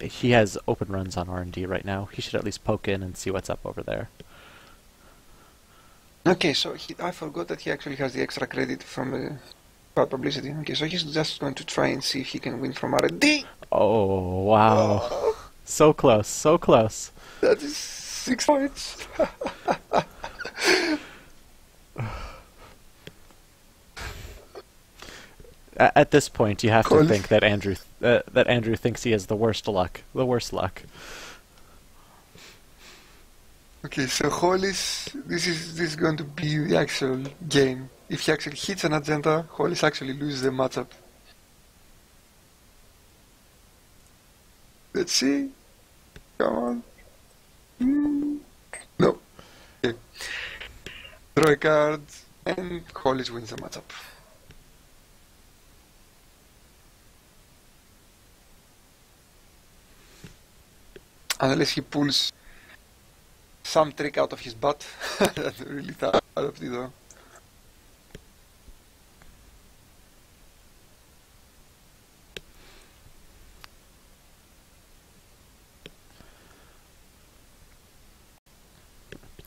Speaker 2: He has open runs on R&D right now. He should at least poke in and see what's up over there.
Speaker 1: Okay, so I forgot that he actually has the extra credit from the bad publicity. Okay, so he's just going to try and see if he can win from R&D.
Speaker 2: Oh, wow. Oh. So close, so close.
Speaker 1: That is 6 points.
Speaker 2: At this point, you have to think that Andrew thinks he has the worst luck. The worst luck.
Speaker 1: Okay, so Hollis, this is going to be the actual game. If he actually hits an agenda, Hollis actually loses the matchup. Let's see. Come on. No. Okay. Draw a card, and Hollis wins the matchup. Unless he pulls some trick out of his butt. That's really tough though.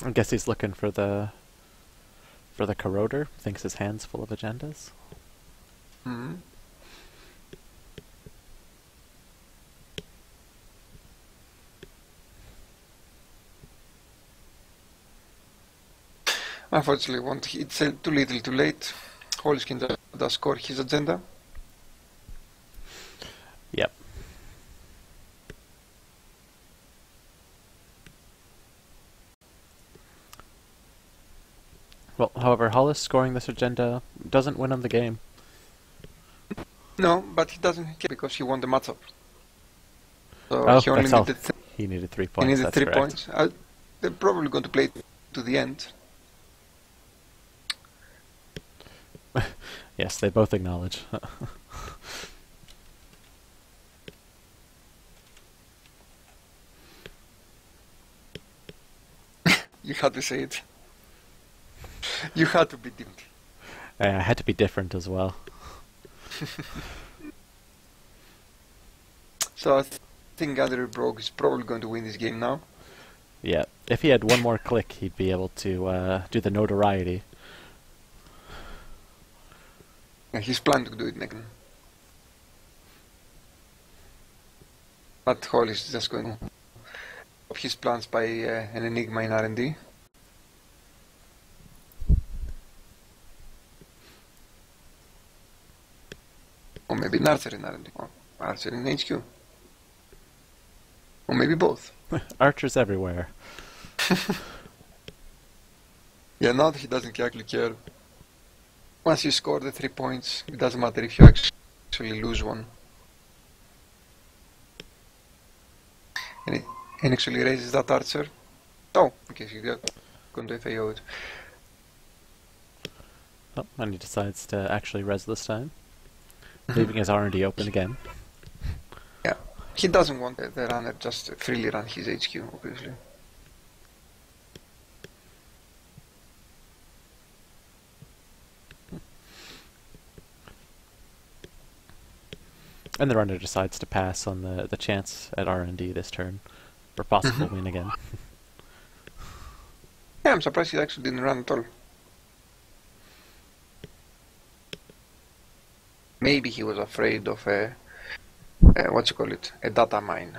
Speaker 2: I guess he's looking for the corroder. Thinks his hand's full of agendas.
Speaker 1: Mm-hmm. Unfortunately, it's too little too late. Hollis can just score his agenda.
Speaker 2: Yep. Well, however, Hollis scoring this agenda doesn't win him the game.
Speaker 1: No, but he doesn't care because he won the matchup. So
Speaker 2: Oh,
Speaker 1: he only
Speaker 2: that's all.
Speaker 1: needed
Speaker 2: He needed 3 points.
Speaker 1: he needed
Speaker 2: That's
Speaker 1: 3
Speaker 2: correct.
Speaker 1: points. They're probably going to play to the end.
Speaker 2: Yes, they both acknowledge.
Speaker 1: You had to say it. You had to be different.
Speaker 2: I had to be different as well.
Speaker 1: So I think andrewrogue is probably going to win this game now.
Speaker 2: Yeah, if he had one more click, he'd be able to do the notoriety.
Speaker 1: And he's planning to do it next. But Hollis is just going to stop his plans by an enigma in R&D. Or maybe an archer in R&D. Or archer in HQ. Or maybe both.
Speaker 2: Archers everywhere.
Speaker 1: Yeah, now that he doesn't actually care. Once you score the 3 points, it doesn't matter if you actually lose one. And he actually raises that archer. Oh, okay, so you're going to FAO it.
Speaker 2: Oh, and he decides to actually res this time, leaving his R&D open again.
Speaker 1: Yeah, he doesn't want the runner just freely run his HQ, obviously.
Speaker 2: And the runner decides to pass on the chance at R&D this turn, for possible win again.
Speaker 1: Yeah, I'm surprised he actually didn't run at all. Maybe he was afraid of a data mine.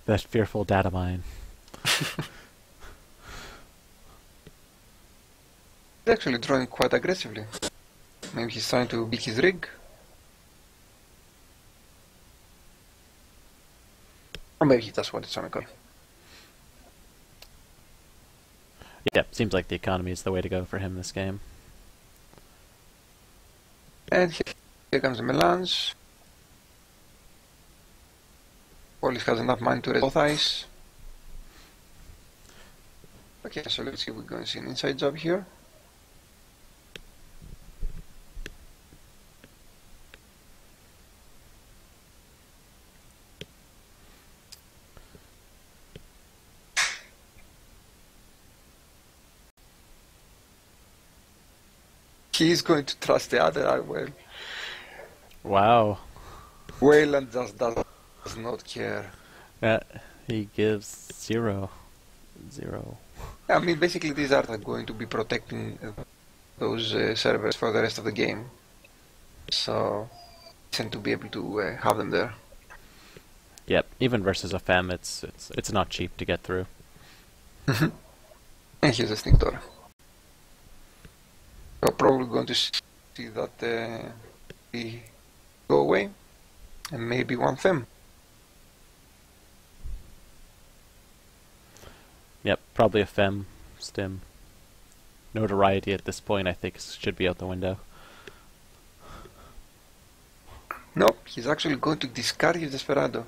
Speaker 2: That fearful data mine.
Speaker 1: He's actually drawing quite aggressively. Maybe he's trying to beat his rig. Or maybe he just wanted some economy.
Speaker 2: Yeah, seems like the economy is the way to go for him this game.
Speaker 1: And here comes the melange. Hollis has enough money to raise both eyes. Okay, so let's see if we're going to see an inside job here. He's going to trust the other eye well.
Speaker 2: Wow.
Speaker 1: Weyland just does not care.
Speaker 2: He gives 0.
Speaker 1: I mean, basically these are going to be protecting those servers for the rest of the game. So, tend to be able to have them there.
Speaker 2: Yep, even versus a FEM, it's not cheap to get through.
Speaker 1: And here's a Stinktor. We're probably going to see that he go away, and maybe one FEM.
Speaker 2: Yep, probably a FEM stim. Notoriety at this point, I think, should be out the window.
Speaker 1: No, he's actually going to discard his Desperado.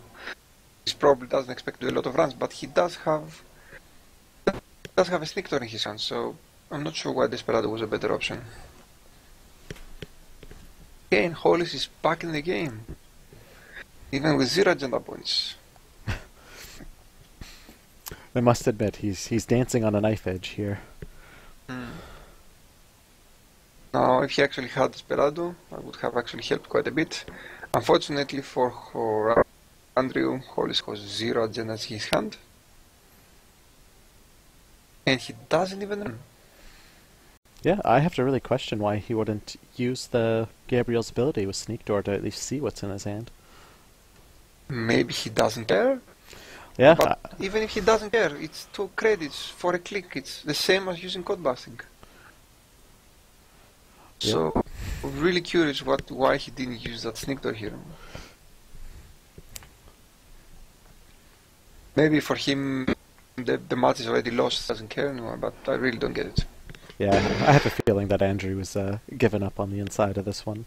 Speaker 1: He probably doesn't expect to do a lot of runs, but he does have a Stinktor in his hand, so I'm not sure why Desperado was a better option. Again, Hollis is back in the game, even with 0 agenda points.
Speaker 2: I must admit, he's dancing on a knife edge here.
Speaker 1: Now, if he actually had Desperado, I would have actually helped quite a bit. Unfortunately for Andrew, Hollis has 0 agendas in his hand. And he doesn't even run.
Speaker 2: Yeah, I have to really question why he wouldn't use the Gabriel's ability with Sneak Door to at least see what's in his hand.
Speaker 1: Maybe he doesn't care.
Speaker 2: Yeah.
Speaker 1: But even if he doesn't care, it's 2 credits for a click. It's the same as using code busting.
Speaker 2: Yeah.
Speaker 1: So, really curious why he didn't use that Sneak Door here. Maybe for him, the match is already lost, doesn't care anymore, but I really don't get it.
Speaker 2: Yeah, I have a feeling that Andrew was given up on the inside of this one.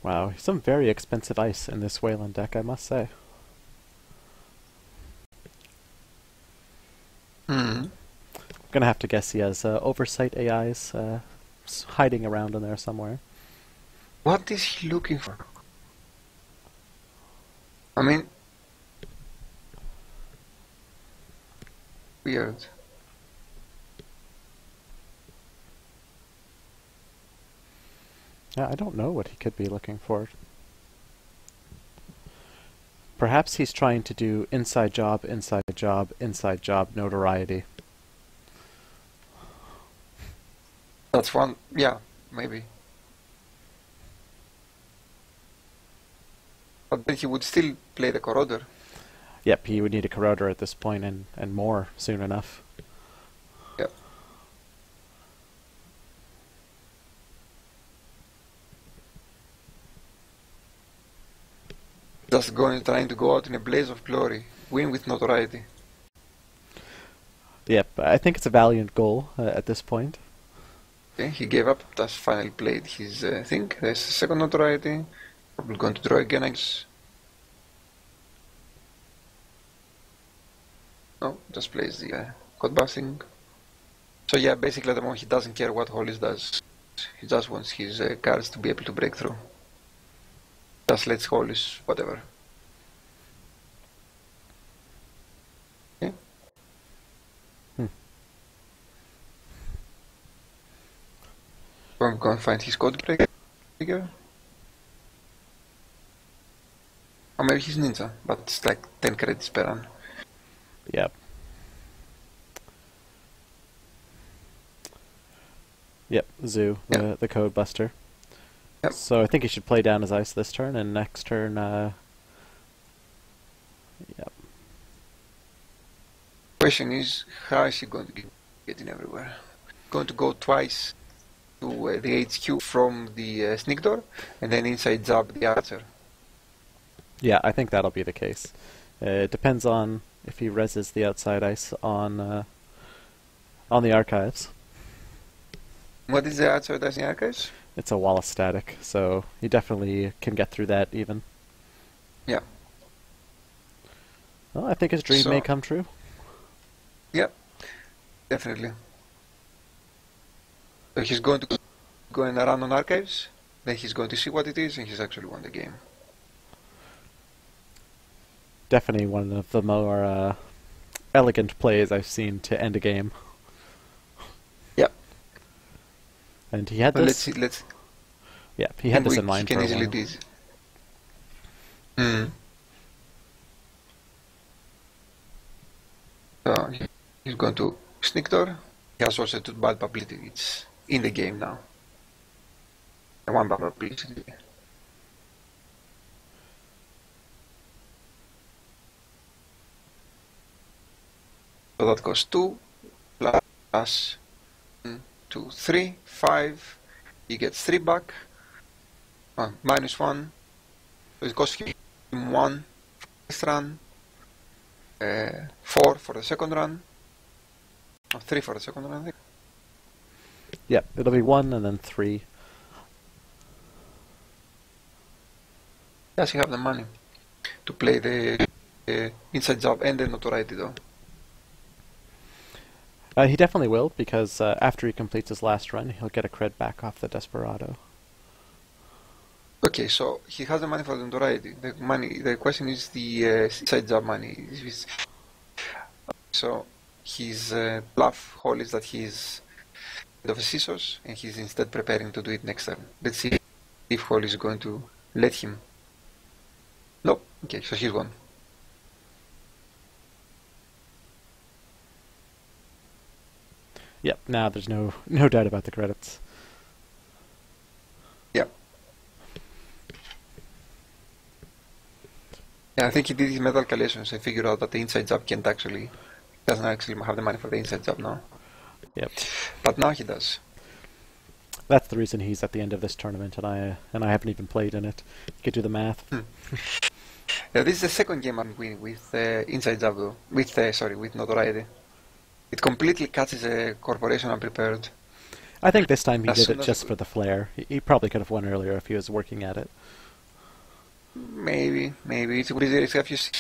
Speaker 2: Wow, some very expensive ice in this Weyland deck, I must say. I'm gonna have to guess he has oversight AIs hiding around in there somewhere.
Speaker 1: What is he looking for? I mean, weird.
Speaker 2: Yeah, I don't know what he could be looking for. Perhaps he's trying to do inside job, inside job, inside job notoriety.
Speaker 1: That's one, yeah, maybe. But then he would still play the Corroder.
Speaker 2: Yep, he would need a Corroder at this point and more soon enough.
Speaker 1: Yep. Just trying to go out in a blaze of glory, win with notoriety.
Speaker 2: Yep, I think it's a valiant goal at this point.
Speaker 1: Okay, he gave up, just finally played his thing. There's second notoriety. Probably going to draw again, I guess. No, just plays the code busting. So yeah, basically at the moment he doesn't care what Hollis does. He just wants his cards to be able to break through. Just lets Hollis, whatever. Okay. I'm going to find his code breaker. Or maybe he's ninja, but it's like 10 credits per run.
Speaker 2: Yep. Yep, Zoo, the code buster.
Speaker 1: Yep.
Speaker 2: So I think he should play down his ice this turn, and next turn, yep.
Speaker 1: Question is, how is he going to get in everywhere? Going to go twice to the HQ from the sneak door, and then inside jab the archer.
Speaker 2: Yeah, I think that'll be the case. It depends on if he reses the outside ice on the archives.
Speaker 1: What is the outside ice in the archives?
Speaker 2: It's a wall of static, so he definitely can get through that even.
Speaker 1: Yeah.
Speaker 2: Well, I think his dream may come true.
Speaker 1: Yeah, definitely. So he's going to go and run on archives, then he's going to see what it is, and he's actually won the game.
Speaker 2: Definitely one of the more elegant plays I've seen to end a game.
Speaker 1: Yeah.
Speaker 2: And he had this.
Speaker 1: Let's.
Speaker 2: Yeah, he had this in mind for a while.
Speaker 1: He can easily do. So he's going to sneak door. He has also too bad publicity. It's in the game now. And one bad publicity. So that goes 2 plus 1, 2, 3, 5. He gets 3 back. Minus 1. So it goes him 1 first run. 4 for the second run. 3 for the second run, I think.
Speaker 2: Yeah, it'll be 1 and then 3.
Speaker 1: Does he have the money to play the inside job and the notoriety though?
Speaker 2: He definitely will, because after he completes his last run, he'll get a cred back off the Desperado.
Speaker 1: Okay, so he has the money for the notoriety. The money. The question is the inside job money. So his bluff hole is that he's of a scissors and he's instead preparing to do it next turn. Let's see if Hall is going to let him. Nope. Okay, so he's gone.
Speaker 2: Yep. Now there's no doubt about the credits.
Speaker 1: Yeah. Yeah, I think he did his mental calculations and figured out that the inside job doesn't actually have the money for the inside job now.
Speaker 2: Yep.
Speaker 1: But now he does.
Speaker 2: That's the reason he's at the end of this tournament, and I haven't even played in it. You could do the math.
Speaker 1: Yeah, this is the second game I'm winning with inside job though. With notoriety. It completely catches a corporation unprepared.
Speaker 2: I think this time he did it just for the flair. He probably could have won earlier if he was working at it.
Speaker 1: Maybe. It's if you see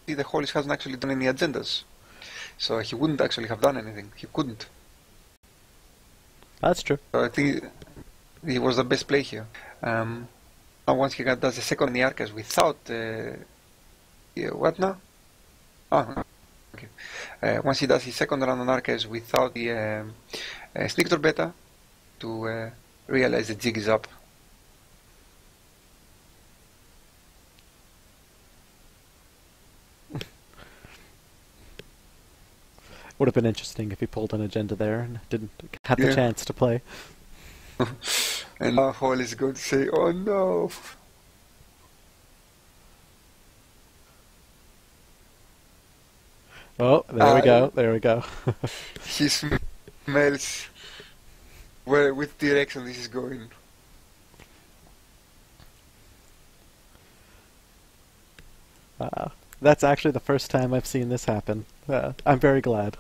Speaker 1: the Hollis hasn't actually done any agendas. So he wouldn't actually have done anything. He couldn't.
Speaker 2: That's true.
Speaker 1: So I think he was the best play here. Now once he does the second on the Arcas without... what now? Oh, okay. Once he does his second run on Arcas without the Snictor Beta to realize the jig is up.
Speaker 2: Would have been interesting if he pulled an agenda there and didn't have the chance to play.
Speaker 1: And now Hall is going to say, "Oh no!"
Speaker 2: Oh, there we go. There we go.
Speaker 1: He smells which direction this is going.
Speaker 2: That's actually the first time I've seen this happen. I'm very glad.